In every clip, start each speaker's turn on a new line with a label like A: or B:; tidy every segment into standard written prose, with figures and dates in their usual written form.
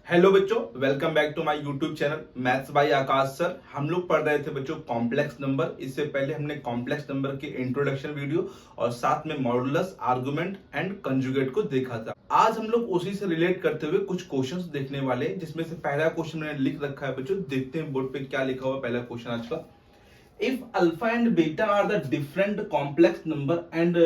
A: Hello बच्चों, welcome back to my YouTube channel maths by Aakash sir. हम लोग पढ़ रहे थे बच्चों कॉम्प्लेक्स नंबर। इससे पहले हमने कॉम्प्लेक्स नंबर के इंट्रोडक्शन वीडियो और साथ में मॉडुलस, आर्गुमेंट एंड कंजुगेट को देखा था। आज हम लोग उसी से रिलेट करते हुए कुछ क्वेश्चंस देखने वाले हैं, जिसमें से पहला क्वेश्चन मैंने लिख रखा है बच्चों। देखते हैं बोर्ड पे क्या लिखा हुआ पहला क्वेश्चन आज का। If alpha and beta are the different complex number and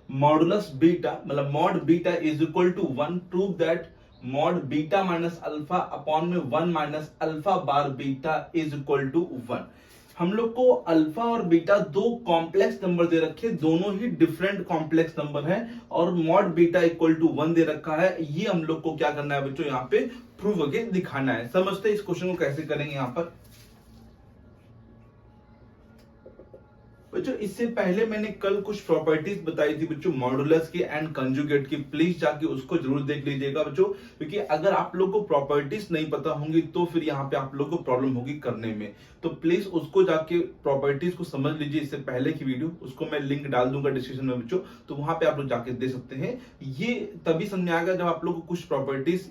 A: modulus beta मतलब mod beta is equal to 1, prove that mod beta minus alpha upon में 1 minus alpha bar beta is equal to 1। हम लोग को alpha और beta दो complex number दे रखे, दोनों ही different complex number हैं और मॉड बीटा इक्वल टू 1 दे रखा है। ये हम लोग को क्या करना है बच्चों, यहाँ पे प्रूव करके दिखाना है। समझते हैं इस क्वेश्चन को कैसे करेंगे यहाँ पर बच्चों। इससे पहले मैंने कल कुछ प्रॉपर्टीज बताई थी बच्चों मॉडुलस की एंड कंजुगेट की, प्लीज जाके उसको जरूर देख लीजिएगा बच्चों, क्योंकि अगर आप लोग को प्रॉपर्टीज नहीं पता होंगी तो फिर यहाँ पे आप लोग को प्रॉब्लम होगी करने में। तो प्लीज उसको जाके प्रॉपर्टीज को समझ लीजिए। इससे पहले की वीडियो उसको मैं लिंक डाल दूंगा डिस्क्रिप्शन में बच्चों, तो वहां पे आप लोग जाके दे सकते हैं। ये तभी समझ में आएगा जब आप लोग को कुछ प्रॉपर्टीज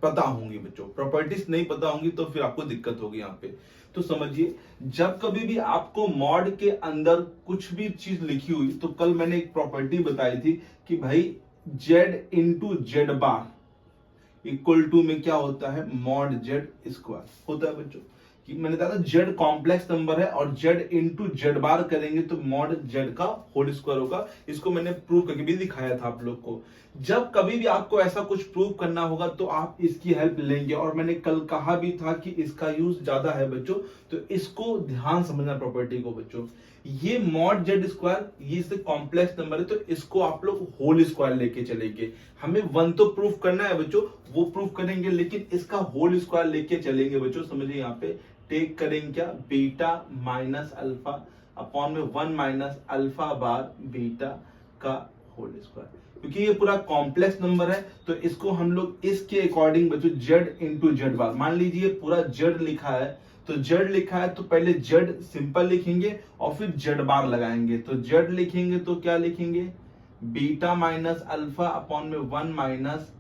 A: पता होंगी बच्चों। प्रॉपर्टीज नहीं पता होंगी तो फिर आपको दिक्कत होगी यहाँ पे। तो समझिए, जब कभी भी आपको मॉड के अंदर कुछ भी चीज लिखी हुई, तो कल मैंने एक प्रॉपर्टी बताई थी कि भाई Z into Z bar equal to में क्या होता है, मॉड जेड स्क्वायर होता है बच्चों। कि मैंने कहा था जेड कॉम्प्लेक्स नंबर है और जेड इंटू जेड बार करेंगे तो मॉड जेड का होल स्क्वायर होगा। इसको मैंने प्रूव करके भी दिखाया था आप लोग को। जब कभी भी आपको ऐसा कुछ प्रूव करना होगा तो आप इसकी हेल्प लेंगे, और मैंने कल कहा भी था कि इसका यूज ज्यादा है बच्चों, तो इसको ध्यान समझना प्रॉपर्टी को बच्चों। ये मॉड जेड स्क्वायर ये इससे कॉम्प्लेक्स नंबर है, तो इसको आप लोग होल स्क्वायर लेके चलेंगे। हमें वन तो प्रूफ करना है बच्चों, वो प्रूफ करेंगे, लेकिन इसका होल स्क्वायर लेके चलेंगे बच्चों। समझिए यहाँ पे टेक करेंगे क्या, बीटा माइनस अल्फा अपॉन में 1 माइनस अल्फा बार बीटा का होल स्क्वायर। क्योंकि ये पूरा कॉम्प्लेक्स नंबर है तो इसको हम लोग इसके अकॉर्डिंग बच्चों जेड इंटू जेड बार, मान लीजिए पूरा जेड लिखा है तो जेड लिखा है तो पहले जेड सिंपल लिखेंगे और फिर जेड बार लगाएंगे। तो जेड लिखेंगे तो क्या लिखेंगे, बीटा माइनस अल्फा अपॉन में 1 माइनस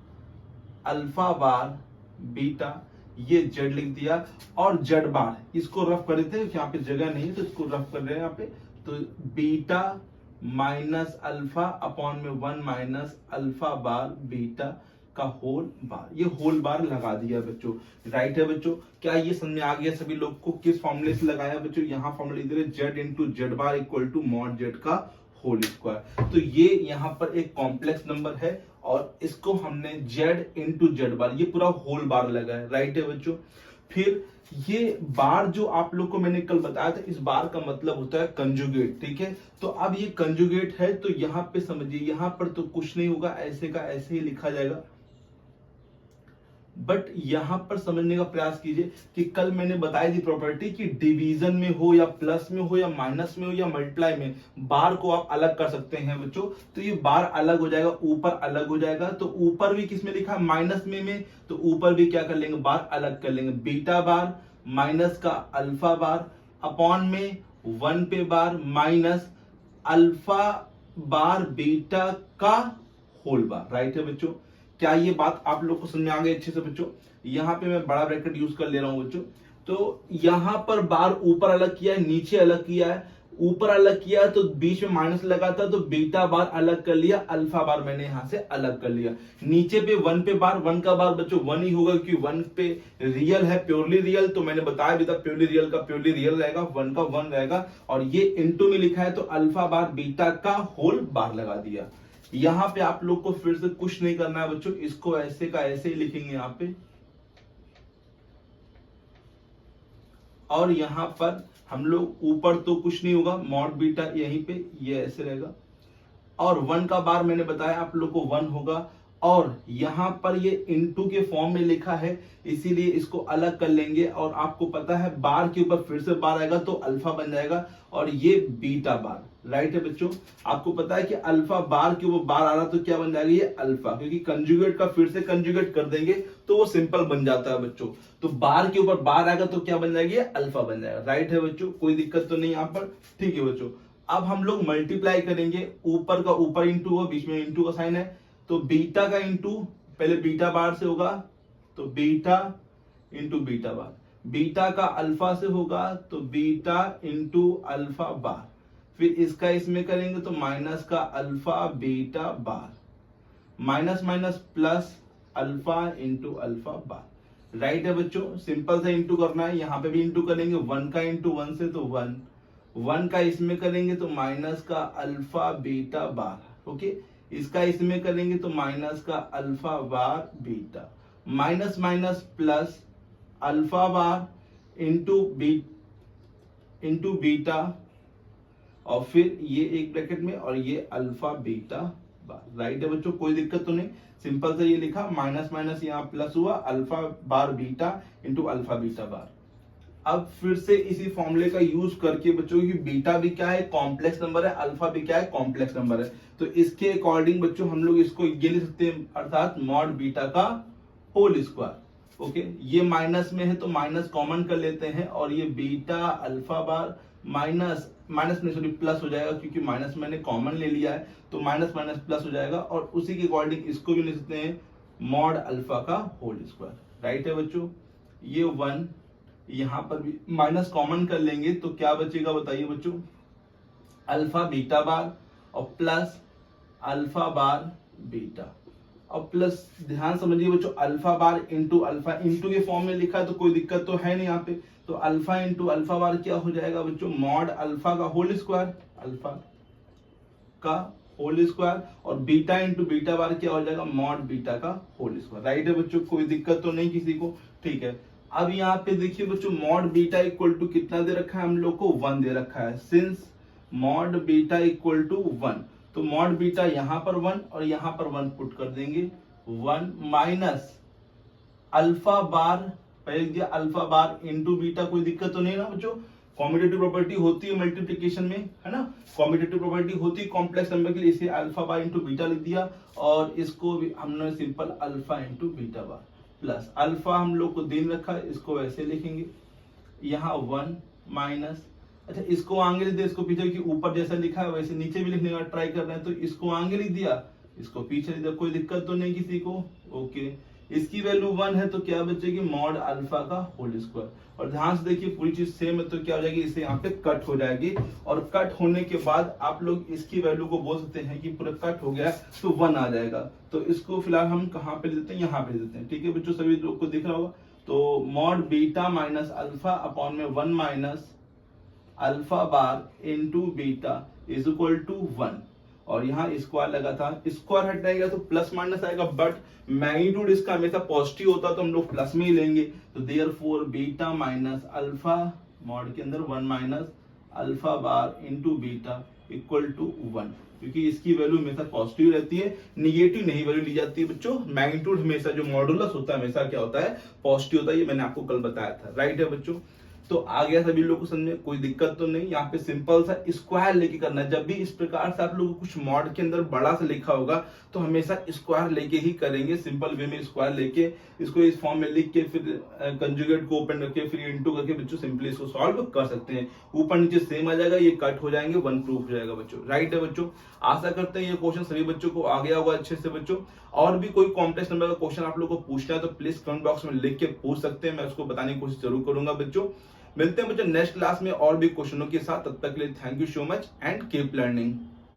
A: अल्फा बार बीटा, ये जेड लिख दिया। और जेड बार इसको रफ कर देते हैं, यहाँ पे जगह नहीं है तो इसको रफ कर रहे हैं यहाँ पे। तो बीटा माइनस अल्फा अपॉन में 1 माइनस अल्फा बार बीटा का होल बार, ये होल बार लगा दिया बच्चों। राइट है बच्चों, क्या ये समझ में आ गया सभी लोग को? किस फॉर्मूले से लगाया बच्चों, यहाँ फॉर्मूला इधर Z into Z bar equal to mod Z का होल स्क्वायर। तो ये यहाँ पर एक कॉम्प्लेक्स नंबर है और इसको हमने जेड इंटू जेड बार, ये पूरा होल बार लगा है। राइट है बच्चों। फिर ये बार जो आप लोग को मैंने कल बताया था, इस बार का मतलब होता है कंजुगेट। ठीक है, तो अब ये कंजुगेट है तो यहाँ पे समझिए, यहाँ पर तो कुछ नहीं होगा, ऐसे का ऐसे ही लिखा जाएगा। बट यहां पर समझने का प्रयास कीजिए कि कल मैंने बताई थी प्रॉपर्टी कि डिवीजन में हो या प्लस में हो या माइनस में हो या मल्टीप्लाई में, बार को आप अलग कर सकते हैं बच्चों। तो ये बार अलग हो जाएगा, ऊपर अलग हो जाएगा। तो ऊपर भी किस में लिखा है, माइनस में तो ऊपर भी क्या कर लेंगे, बार अलग कर लेंगे। बीटा बार माइनस का अल्फा बार अपॉन में 1 पे बार माइनस अल्फा बार बीटा का होल बार। राइट है बच्चों, क्या ये बात आप लोग को समझ में आ गई अच्छे से बच्चों? यहाँ पे मैं बड़ा ब्रैकेट यूज कर ले रहा हूं बच्चों। तो यहाँ पर बार ऊपर अलग किया है, नीचे अलग किया है। ऊपर अलग किया तो बीच में माइनस लगा था तो बीटा बार अलग कर लिया, अल्फा बार मैंने यहां से अलग कर लिया। नीचे पे 1 पे बार, 1 का बार बच्चों 1 ही होगा क्योंकि 1 पे रियल है, प्योरली रियल। तो मैंने बताया भी था प्योरली रियल का प्योरली रियल रहेगा, 1 का 1 रहेगा। और ये इंटू में लिखा है तो अल्फा बार बीटा का होल बार लगा दिया। यहां पे आप लोग को फिर से कुछ नहीं करना है बच्चों, इसको ऐसे का ऐसे ही लिखेंगे यहां पे। और यहां पर हम लोग ऊपर तो कुछ नहीं होगा, मॉड बीटा यहीं पे ये ऐसे रहेगा। और 1 का बार मैंने बताया आप लोग को 1 होगा। और यहां पर ये इनटू के फॉर्म में लिखा है इसीलिए इसको अलग कर लेंगे। और आपको पता है बार के ऊपर फिर से बार आएगा तो अल्फा बन जाएगा और ये बीटा बार। राइट है बच्चों, आपको पता है कि अल्फा बार के ऊपर बार आ रहा तो क्या बन जाएगा, ये अल्फा, क्योंकि कंजुगेट का फिर से कंजुगेट कर देंगे तो वो सिंपल बन जाता है बच्चों। तो बार के ऊपर बार आएगा तो क्या बन जाएगी, अल्फा बन जाएगा। राइट है बच्चों, कोई दिक्कत तो नहीं यहाँ पर। ठीक है बच्चों, अब हम लोग मल्टीप्लाई करेंगे, ऊपर का ऊपर इंटू होगा, बीच में इंटू का साइन है। तो बीटा का इंटू पहले बीटा बार से होगा तो बीटा इंटू बीटा बार, बीटा का अल्फा से होगा तो बीटा इंटू अल्फा बार, फिर इसका इसमें करेंगे तो माइनस का alpha beta bar, minus minus plus alpha into alpha bar. Right है बच्चों, सिंपल सा इंटू करना है, यहाँ पे भी इंटू करेंगे, 1 का इंटू 1 से तो 1, 1 का इसमें करेंगे तो माइनस का अल्फा बीटा बार, ओके, इसका इसमें करेंगे तो माइनस का alpha bar beta, minus minus plus alpha bar into beta, और फिर ये एक ब्रैकेट में और ये अल्फा बीटा बार। राइट है बच्चों, कोई दिक्कत तो नहीं, सिंपल से ये लिखा, माइनस माइनस यहाँ प्लस हुआ, alpha bar beta into alpha beta bar. अब फिर से इसी फॉर्मूले का यूज करके बच्चों की बीटा भी क्या है, कॉम्प्लेक्स नंबर है, अल्फा भी क्या है, कॉम्प्लेक्स नंबर है, तो इसके अकॉर्डिंग बच्चों हम लोग इसको ये लिख सकते हैं, अर्थात मॉड बीटा का होल स्क्वायर। ओके, ये माइनस में है तो माइनस कॉमन कर लेते हैं, और ये बीटा अल्फा बार माइनस में सॉरी प्लस हो जाएगा, क्योंकि माइनस मैंने कॉमन ले लिया है, तो माइनस माइनस प्लस हो जाएगा, और उसी के अकॉर्डिंग इसको भी लिख सकते हैं मॉड अल्फा का होल स्क्वायर। राइट है बच्चों, ये 1 यहां पर भी माइनस कॉमन कर लेंगे तो क्या बचेगा बताइए बच्चों, अल्फा बीटा बार और प्लस अल्फा बार बीटा, और प्लस ध्यान समझिए बच्चों, alpha bar into alpha, into के फॉर्म में लिखा है तो कोई दिक्कत तो है नहीं यहाँ पे, तो अल्फा इंटू अल्फा बार क्या हो जाएगा बच्चों, मॉड अल्फा का होल स्क्वायर, अल्फा का होल स्क्वायर, और बीटा इंटू बीटा बार क्या हो जाएगा, मॉड बीटा का होल स्क्वायर। राइट है बच्चों, कोई दिक्कत तो नहीं किसी को, ठीक है। अब यहाँ पे देखिए बच्चों, मॉड बीटा इक्वल टू कितना दे रखा है हम लोग को, 1 दे रखा है, since mod beta equal to 1, तो मॉड बीटा यहाँ पर 1 और यहाँ पर 1 पुट कर देंगे, 1 माइनस अल्फा बार, पहले दिया अल्फा बार इंटू बीटा, कोई दिक्कत तो नहीं ना बच्चों, कॉम्यूटेटिव प्रॉपर्टी होती है मल्टीप्लिकेशन में, है ना, कॉम्यूटेटिव प्रॉपर्टी होती है कॉम्प्लेक्स नंबर के लिए, इसे अल्फा बार इंटू बीटा लिख दिया, और इसको भी हमने सिंपल अल्फा इंटू बीटा बार, प्लस अल्फा हम लोग को दिन रखा है, इसको वैसे लिखेंगे, यहाँ 1 माइनस, अच्छा इसको आगे लिख दिया, इसको पीछे, कि ऊपर जैसा लिखा है वैसे नीचे भी लिखने का ट्राई कर रहे हैं, तो इसको आगे लिख दिया, इसको पीछे लिख दिया, कोई दिक्कत तो नहीं किसी को, ओके। इसकी वैल्यू 1 है तो क्या बचेगी, मॉड अल्फा का होल स्क्वायर, और ध्यान से देखिए पूरी चीज सेम है तो क्या हो जाएगी, इसे यहाँ पे कट हो जाएगी, और कट होने के बाद आप लोग इसकी वैल्यू को बोल सकते हैं कि पूरा कट हो गया तो 1 आ जाएगा, तो इसको फिलहाल हम कहाँ पे देते हैं, यहाँ पे देते हैं, ठीक है बच्चों, सभी लोग को दिख रहा होगा, तो mod beta minus alpha upon में 1 minus alpha bar into beta is equal to 1, और यहाँ स्क्वायर लगा था, स्क्वायर हट जाएगा तो प्लस माइनस आएगा, बट मैग्नीट्यूड इसका हमेशा पॉजिटिव होता तो हम लोग प्लस में ही लेंगे, तो therefore beta minus alpha mod के अंदर 1 minus alpha bar into beta equal to 1, क्योंकि इसकी वैल्यू हमेशा पॉजिटिव रहती है, निगेटिव नहीं वैल्यू ली जाती है बच्चों, मैग्नीट्यूड हमेशा जो मॉडुलस होता है हमेशा क्या होता है, पॉजिटिव होता है, ये मैंने आपको कल बताया था। राइट है बच्चों, तो आ गया सभी लोग को समझ में, कोई दिक्कत तो नहीं, यहाँ पे सिंपल सा स्क्वायर लेके करना है, जब भी इस प्रकार से आप लोगों को कुछ मॉड के अंदर बड़ा सा लिखा होगा तो हमेशा स्क्वायर लेके ही करेंगे, सिंपल वे में स्क्वायर लेके इसको इस फॉर्म में लिख के फिर कंजुगेट को ओपन करके फिर इनटू करके बच्चों सिंपली इसको सॉल्व कर सकते हैं, ऊपर नीचे सेम आ जाएगा, ये कट हो जाएंगे, 1 प्रूफ हो जाएगा बच्चों। राइट है बच्चों, आशा करते हैं ये क्वेश्चन सभी बच्चों को आ गया होगा अच्छे से बच्चों, और भी कोई कॉम्प्लेक्स नंबर का क्वेश्चन आप लोग को पूछना है तो प्लीज कमेंट बॉक्स में लिख के पूछ सकते हैं, मैं उसको बताने की कोशिश जरूर करूंगा बच्चों। मिलते हैं बच्चों नेक्स्ट क्लास में और भी क्वेश्चनों के साथ, तब तक के लिए thank you so much and keep learning.